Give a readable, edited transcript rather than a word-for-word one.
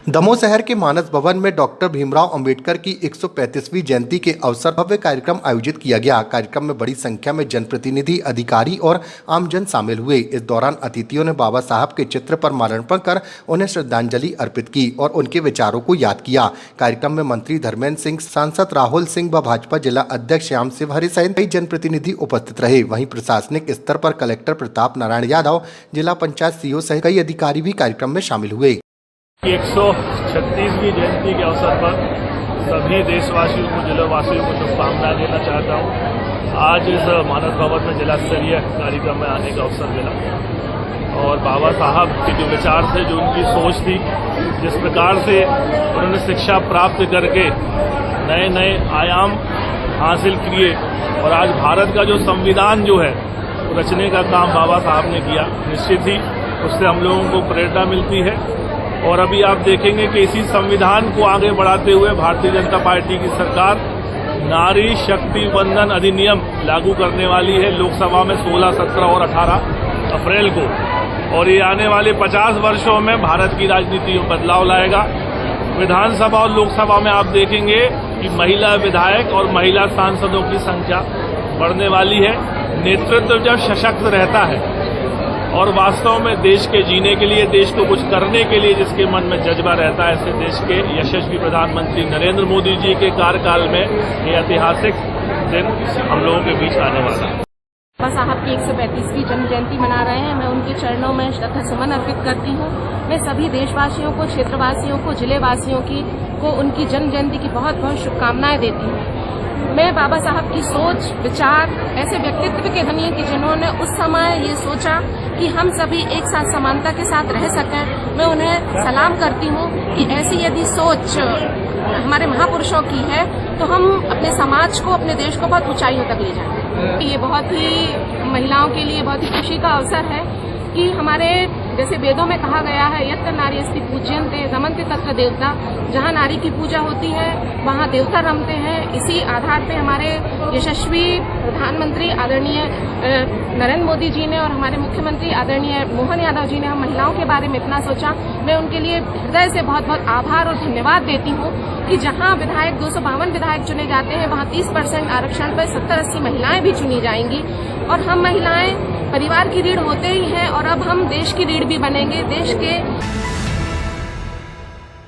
दमोह शहर के मानस भवन में डॉक्टर भीमराव अंबेडकर की 135वीं जयंती के अवसर भव्य कार्यक्रम आयोजित किया गया। कार्यक्रम में बड़ी संख्या में जनप्रतिनिधि, अधिकारी और आमजन शामिल हुए। इस दौरान अतिथियों ने बाबा साहब के चित्र पर माल्यार्पण कर उन्हें श्रद्धांजलि अर्पित की और उनके विचारों को याद किया। कार्यक्रम में मंत्री धर्मेंद्र सिंह, सांसद राहुल सिंह व भाजपा जिला अध्यक्ष श्याम शिवहरे सहित कई जनप्रतिनिधि उपस्थित रहे। वहीं प्रशासनिक स्तर पर कलेक्टर प्रताप नारायण यादव, जिला पंचायत सीईओ सहित कई अधिकारी भी कार्यक्रम में शामिल हुए। 136वीं जयंती के अवसर पर सभी देशवासियों को, जिलावासियों को शुभकामनाएं देना चाहता हूं। आज इस मानस भवन में जिला स्तरीय कार्यक्रम में आने का अवसर मिला और बाबा साहब के जो विचार थे, जो उनकी सोच थी, जिस प्रकार से उन्होंने शिक्षा प्राप्त करके नए नए आयाम हासिल किए और आज भारत का जो संविधान जो है रचने का काम बाबा साहब ने किया, निश्चित ही उससे हम लोगों को प्रेरणा मिलती है। और अभी आप देखेंगे कि इसी संविधान को आगे बढ़ाते हुए भारतीय जनता पार्टी की सरकार नारी शक्ति वंदन अधिनियम लागू करने वाली है लोकसभा में 16, 17 और 18 अप्रैल को। और ये आने वाले 50 वर्षों में भारत की राजनीति में बदलाव लाएगा। विधानसभा और लोकसभा में आप देखेंगे कि महिला विधायक और महिला सांसदों की संख्या बढ़ने वाली है। नेतृत्व जब सशक्त रहता है और वास्तव में देश के जीने के लिए, देश को कुछ करने के लिए जिसके मन में जज्बा रहता है, ऐसे देश के यशस्वी प्रधानमंत्री नरेंद्र मोदी जी के कार्यकाल में ये ऐतिहासिक दिन हम लोगों के बीच आने वाला है। बाबा साहब की 135वीं जन्म जयंती मना रहे हैं। मैं उनके चरणों में श्रद्धा सुमन अर्पित करती हूँ। मैं सभी देशवासियों को, क्षेत्रवासियों को, जिलेवासियों को उनकी जन्म जयंती की बहुत बहुत शुभकामनाएं देती हूँ। मैं बाबा साहब की सोच, विचार, ऐसे व्यक्तित्व के धनी कि जिन्होंने उस समय ये सोचा कि हम सभी एक साथ समानता के साथ रह सकें। मैं उन्हें सलाम करती हूँ कि ऐसी यदि सोच हमारे महापुरुषों की है तो हम अपने समाज को, अपने देश को बहुत ऊंचाइयों तक ले जाएं। ये बहुत ही महिलाओं के लिए बहुत ही खुशी का अवसर है कि हमारे जैसे वेदों में कहा गया है, यत्र नार्यस्ति पूज्यन्ते रमन्ते तत्र देवता। जहाँ नारी की पूजा होती है वहाँ देवता रमते हैं। इसी आधार पे हमारे यशस्वी प्रधानमंत्री आदरणीय नरेंद्र मोदी जी ने और हमारे मुख्यमंत्री आदरणीय मोहन यादव जी ने हम महिलाओं के बारे में इतना सोचा। मैं उनके लिए हृदय से बहुत बहुत आभार और धन्यवाद देती हूँ कि जहाँ विधायक 252 विधायक चुने जाते हैं वहाँ 30% आरक्षण पर 70-80 महिलाएं भी चुनी जाएंगी। और हम महिलाएं परिवार की रीढ़ होते ही हैं और अब हम देश की रीढ़ भी बनेंगे। देश के